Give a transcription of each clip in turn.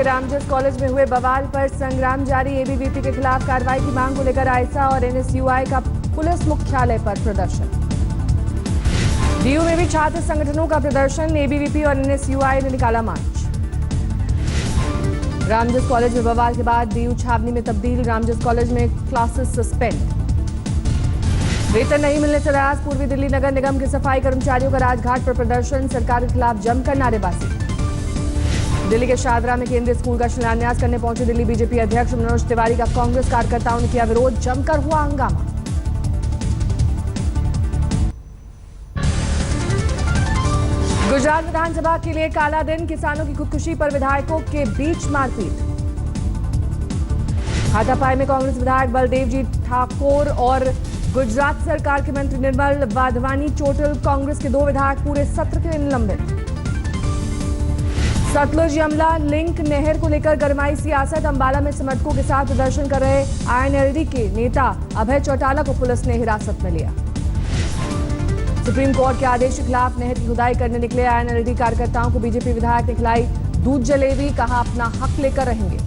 के रामजस कॉलेज में हुए बवाल पर संग्राम जारी। एबीवीपी के खिलाफ कार्रवाई की मांग को लेकर आईसा और एनएसयूआई का पुलिस मुख्यालय पर प्रदर्शन। डीयू में भी छात्र संगठनों का प्रदर्शन। एबीवीपी और एनएसयूआई ने निकाला मार्च। रामजस कॉलेज में बवाल के बाद डीयू छावनी में तब्दील। रामजस कॉलेज में क्लासेस सस्पेंड। वेतन नहीं मिलने से नाराज पूर्वी दिल्ली नगर निगम के सफाई कर्मचारियों का राजघाट पर प्रदर्शन। सरकार के खिलाफ जमकर नारेबाजी। दिल्ली के शाहदरा में केंद्रीय स्कूल का शिलान्यास करने पहुंचे दिल्ली बीजेपी अध्यक्ष मनोज तिवारी का कांग्रेस कार्यकर्ताओं ने किया विरोध। जमकर हुआ हंगामा। गुजरात विधानसभा के लिए काला दिन। किसानों की खुदकुशी पर विधायकों के बीच मारपीट। हाथापाई में कांग्रेस विधायक बलदेव जी ठाकुर और गुजरात सरकार के मंत्री निर्मल वाधवानी चोटिल। कांग्रेस के 2 विधायक पूरे सत्र के लिए निलंबित। सतलुज यमुना लिंक नहर को लेकर गरमाई सियासत। अंबाला में समर्थकों के साथ प्रदर्शन कर रहे आईएनएलडी के नेता अभय चौटाला को पुलिस ने हिरासत में लिया। सुप्रीम कोर्ट के आदेश के खिलाफ नहर की खुदाई करने निकले आईएनएलडी कार्यकर्ताओं को बीजेपी विधायक ने खिलाई दूध जलेबी। कहा अपना हक लेकर रहेंगे।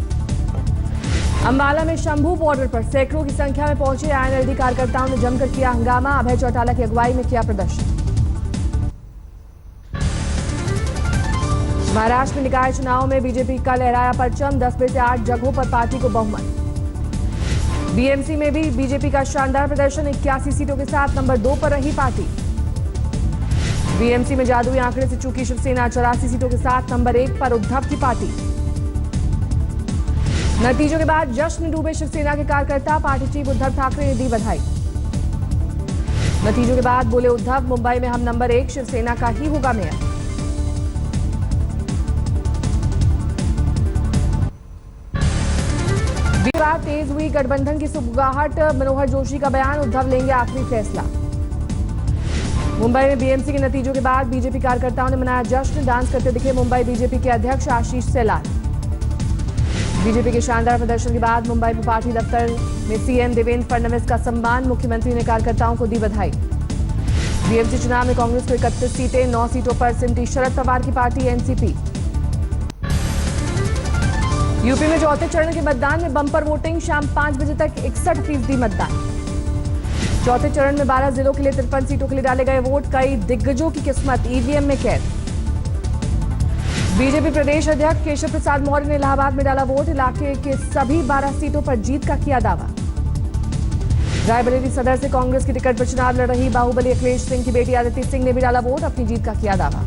अंबाला में शंभू बॉर्डर पर सैकड़ों की संख्या में पहुंचे आईएनएलडी कार्यकर्ताओं ने जमकर किया हंगामा। अभय चौटाला की अगुवाई में किया प्रदर्शन। महाराष्ट्र में निकाय चुनाव में बीजेपी का लहराया परचम। 10 में से 8 जगहों पर पार्टी को बहुमत। बीएमसी में भी बीजेपी का शानदार प्रदर्शन। 81 सीटों के साथ नंबर 2 पर रही पार्टी। बीएमसी में जादुई आंकड़े से चूकी शिवसेना। 84 सीटों के साथ नंबर 1 पर उद्धव की पार्टी। नतीजों के बाद जश्न में डूबे शिवसेना के कार्यकर्ता। पार्टी चीफ उद्धव ठाकरे ने दी बधाई। नतीजों के बाद बोले उद्धव, मुंबई में हम नंबर 1 शिवसेना का ही होगा मेयर। तेज हुई गठबंधन की सुगबुगाहट। मनोहर जोशी का बयान, उद्धव लेंगे आखिरी फैसला। मुंबई में बीएमसी के नतीजों के बाद बीजेपी कार्यकर्ताओं ने मनाया जश्न। डांस करते दिखे मुंबई बीजेपी के अध्यक्ष आशीष सेलार। बीजेपी के शानदार प्रदर्शन के बाद मुंबई में पार्टी दफ्तर में सीएम देवेंद्र फडणवीस का सम्मान। मुख्यमंत्री ने कार्यकर्ताओं को दी बधाई। बीएमसी चुनाव में कांग्रेस को 31 सीटें। 9 सीटों पर सिमटी शरद पवार की पार्टी एनसीपी। यूपी में चौथे चरण के मतदान में बम्पर वोटिंग। शाम 5 बजे तक 61% मतदान। चौथे चरण में 12 जिलों के लिए 53 सीटों के लिए डाले गए वोट। कई दिग्गजों की किस्मत ईवीएम में कैद। बीजेपी प्रदेश अध्यक्ष केशव प्रसाद मौर्य ने इलाहाबाद में डाला वोट। इलाके के सभी 12 सीटों पर जीत का किया दावा। रायबरेली सदर से कांग्रेस की टिकट पर चुनाव लड़ रही बाहुबली अखिलेश सिंह की बेटी आदिति सिंह ने भी डाला वोट। अपनी जीत का किया दावा।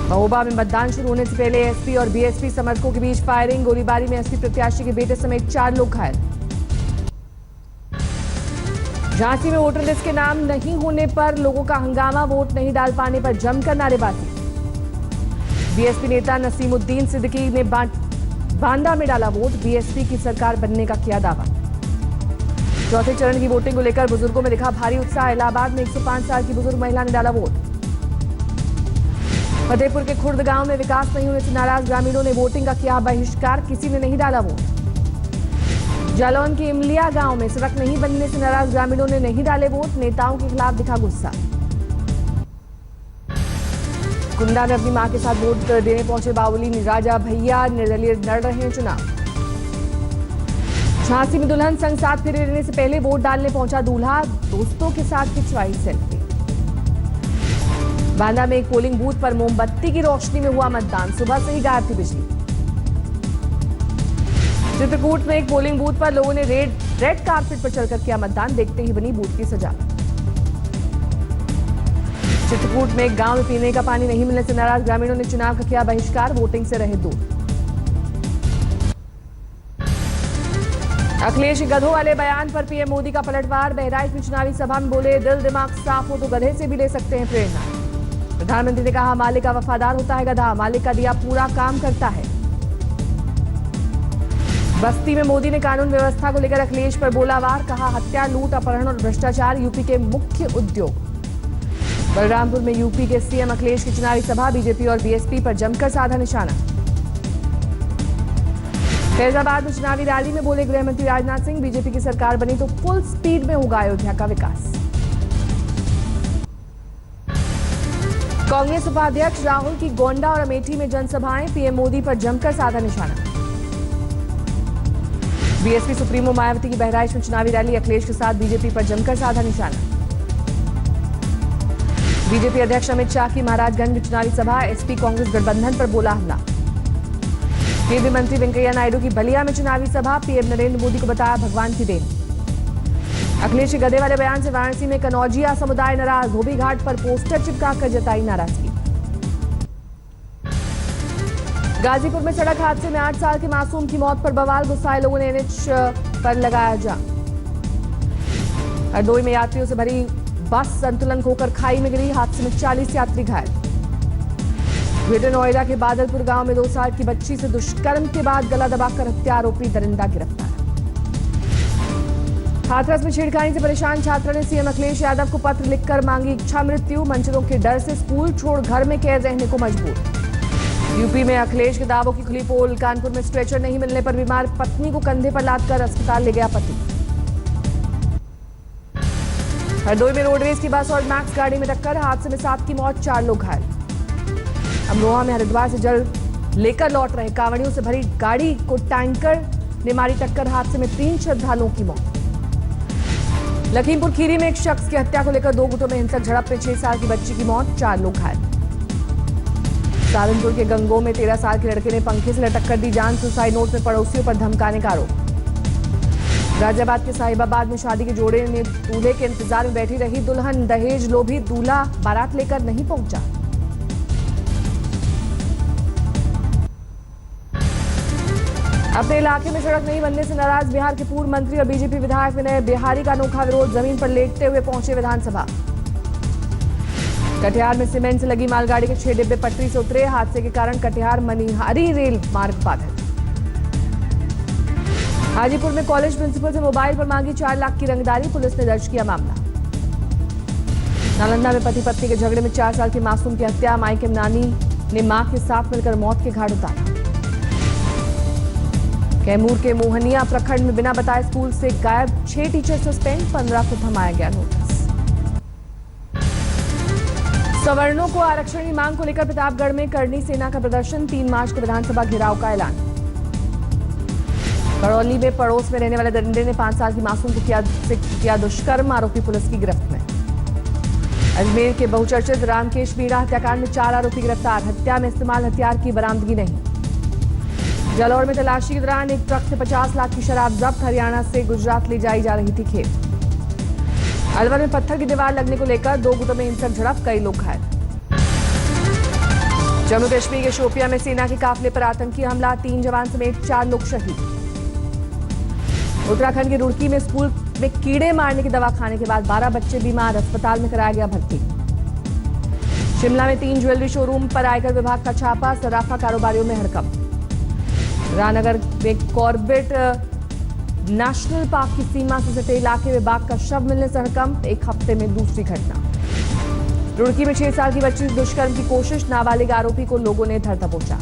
महोबा में मतदान शुरू होने से पहले एसपी और बीएसपी समर्थकों के बीच फायरिंग। गोलीबारी में एसपी प्रत्याशी के बेटे समेत 4 लोग घायल। झांसी में वोटर लिस्ट के नाम नहीं होने पर लोगों का हंगामा। वोट नहीं डाल पाने पर जमकर नारेबाजी। बीएसपी नेता नसीमुद्दीन सिद्दीकी ने बांदा में डाला वोट। बीएसपी की सरकार बनने का किया दावा। चौथे चरण की वोटिंग को लेकर बुजुर्गों में दिखा भारी उत्साह। इलाहाबाद में 105 साल की बुजुर्ग महिला ने डाला वोट। फतेहपुर के खुर्द गांव में विकास नहीं होने से नाराज ग्रामीणों ने वोटिंग का किया बहिष्कार। किसी ने नहीं डाला वोट। जालौन के इमलिया गांव में सड़क नहीं बनने से नाराज ग्रामीणों ने नहीं डाले वोट। नेताओं के खिलाफ दिखा गुस्सा। कुंडा में अपनी मां के साथ वोट देने पहुंचे बावली राजा भैया निर्दलीय लड़ रहे हैं चुनाव। झांसी में दुल्हन संग साथ फेरे लेने से पहले वोट डालने पहुंचा दूल्हा। दोस्तों के साथ खिंचवाई सेल्फी। बांदा में एक पोलिंग बूथ पर मोमबत्ती की रोशनी में हुआ मतदान। सुबह से ही गायब थी बिजली। चित्रकूट में एक पोलिंग बूथ पर लोगों ने रेड कारपेट पर चलकर किया मतदान। देखते ही बनी बूथ की सजावट। चित्रकूट में एक गांव में पीने का पानी नहीं मिलने से नाराज ग्रामीणों ने चुनाव का किया बहिष्कार। वोटिंग से रहे दूर। अखिलेश गधों वाले बयान पर पीएम मोदी का पलटवार। बहराइच में चुनावी सभा में बोले दिल दिमाग साफ हो तो गधे से भी ले सकते हैं प्रेरणा। प्रधानमंत्री ने कहा मालिक का वफादार होता है गधा। मालिक का दिया पूरा काम करता है। बस्ती में मोदी ने कानून व्यवस्था को लेकर अखिलेश पर बोला वार। कहा हत्या, लूट, अपहरण और भ्रष्टाचार यूपी के मुख्य उद्योग। बलरामपुर में यूपी के सीएम अखिलेश की चुनावी सभा। बीजेपी और बीएसपी पर जमकर साधा निशाना। फैजाबाद में चुनावी रैली में बोले गृह मंत्री राजनाथ सिंह, बीजेपी की सरकार बनी तो फुल स्पीड में होगा अयोध्या का विकास। कांग्रेस उपाध्यक्ष राहुल की गोंडा और अमेठी में जनसभाएं, पीएम मोदी पर जमकर साधा निशाना। बीएसपी सुप्रीमो मायावती की बहराइच में चुनावी रैली, अखिलेश के साथ बीजेपी पर जमकर साधा निशाना। बीजेपी अध्यक्ष अमित शाह की महाराजगंज में चुनावी सभा, एसपी कांग्रेस गठबंधन पर बोला हमला। केंद्रीय मंत्री वेंकैया नायडू की बलिया में चुनावी सभा, पीएम नरेंद्र मोदी को बताया भगवान की देन। अखिलेश के गधे वाले बयान से वाराणसी में कनौजिया समुदाय नाराज, धोबी घाट पर पोस्टर चिपकाकर जताई नाराजगी। गाजीपुर में सड़क हादसे में 8 साल के मासूम की मौत पर बवाल, गुस्साए लोगों ने एनएच पर लगाया जाम। हरदोई में यात्रियों से भरी बस संतुलन खोकर खाई में गिरी, हादसे में 40 यात्री घायल। ग्रेटर नोएडा के बादलपुर गांव में 2 साल की बच्ची से दुष्कर्म के बाद गला दबाकर हत्या, आरोपी दरिंदा गिरफ्तार। हाथरस में छेड़खानी से परेशान छात्रा ने सीएम अखिलेश यादव को पत्र लिखकर मांगी इच्छा मृत्यु, मंचलों के डर से स्कूल छोड़ घर में कैद रहने को मजबूर। यूपी में अखिलेश के दावों की खुली पोल, कानपुर में स्ट्रेचर नहीं मिलने पर बीमार पत्नी को कंधे पर लादकर अस्पताल ले गया पति। हरदोई में रोडवेज की बस और मैक्स गाड़ी में टक्कर, हादसे में 7 की मौत, 4 लोग घायल। अमरोहा में हरिद्वार से जल लेकर लौट रहे कांवड़ियों से भरी गाड़ी को टैंकर ने मारी टक्कर, हादसे में 3 श्रद्धालुओं की मौत। लखीमपुर खीरी में एक शख्स की हत्या को लेकर 2 गुटों में हिंसक झड़प में 6 साल की बच्ची की मौत, 4 लोग घायल। सहारनपुर के गंगो में 13 साल के लड़के ने पंखे से लटक कर दी जान, सुसाइड नोट में पड़ोसियों पर धमकाने का आरोप। गाजियाबाद के साहिबाबाद में शादी के जोड़े ने दूल्हे के इंतजार में बैठी रही दुल्हन, दहेज लोभी दूल्हा बारात लेकर नहीं पहुंचा। अपने इलाके में सड़क नहीं बनने से नाराज बिहार के पूर्व मंत्री और बीजेपी विधायक विनय बिहारी का अनोखा विरोध, जमीन पर लेटते हुए पहुंचे विधानसभा। कटिहार में सीमेंट से लगी मालगाड़ी के 6 डिब्बे पटरी से उतरे, हादसे के कारण कटिहार मनिहारी रेल मार्ग बाधित। हाजीपुर में कॉलेज प्रिंसिपल से मोबाइल पर मांगी 4 लाख की रंगदारी, पुलिस ने दर्ज किया मामला। नालंदा में पति पत्नी के झगड़े में 4 साल की मासूम की हत्या, माई के नानी ने मां के साथ मिलकर मौत के घाट उतारा। कैमूर के मोहनिया प्रखंड में बिना बताए स्कूल से गायब 6 टीचर सस्पेंड, 15 को थमाया गया नोटिस। सवर्णों को आरक्षण की मांग को लेकर प्रतापगढ़ में करनी सेना का प्रदर्शन, 3 मार्च को विधानसभा घेराव का ऐलान। करौली में पड़ोस में रहने वाले दरिंदे ने 5 साल की मासूम को किया दुष्कर्म, आरोपी पुलिस की गिरफ्त में। अजमेर के बहुचर्चित रामकेश मीणा हत्याकांड में 4 आरोपी गिरफ्तार, हत्या में इस्तेमाल हथियार की बरामदगी नहीं। जालौर में तलाशी के दौरान एक ट्रक से 50 लाख की शराब जब्त, हरियाणा से गुजरात ले जाई जा रही थी खेत। अलवर में पत्थर की दीवार लगने को लेकर 2 गुटों में हिंसक झड़प, कई लोग घायल। जम्मू कश्मीर के शोपियां में सेना के काफिले पर आतंकी हमला, 3 जवान समेत 4 लोग शहीद। उत्तराखंड के रुड़की में स्कूल में कीड़े मारने की दवा खाने के बाद 12 बच्चे बीमार, अस्पताल में कराया गया भर्ती। शिमला में 3 ज्वेलरी शोरूम पर आयकर विभाग का छापा, सराफा कारोबारियों में हड़कंप। रामनगर में कॉर्बेट नेशनल पार्क की सीमा से सटे इलाके में बाघ का शव मिलने से हड़कंप, 1 हफ्ते में दूसरी घटना। रुड़की में 6 साल की बच्ची से दुष्कर्म की कोशिश, नाबालिग आरोपी को लोगों ने धर दबोचा।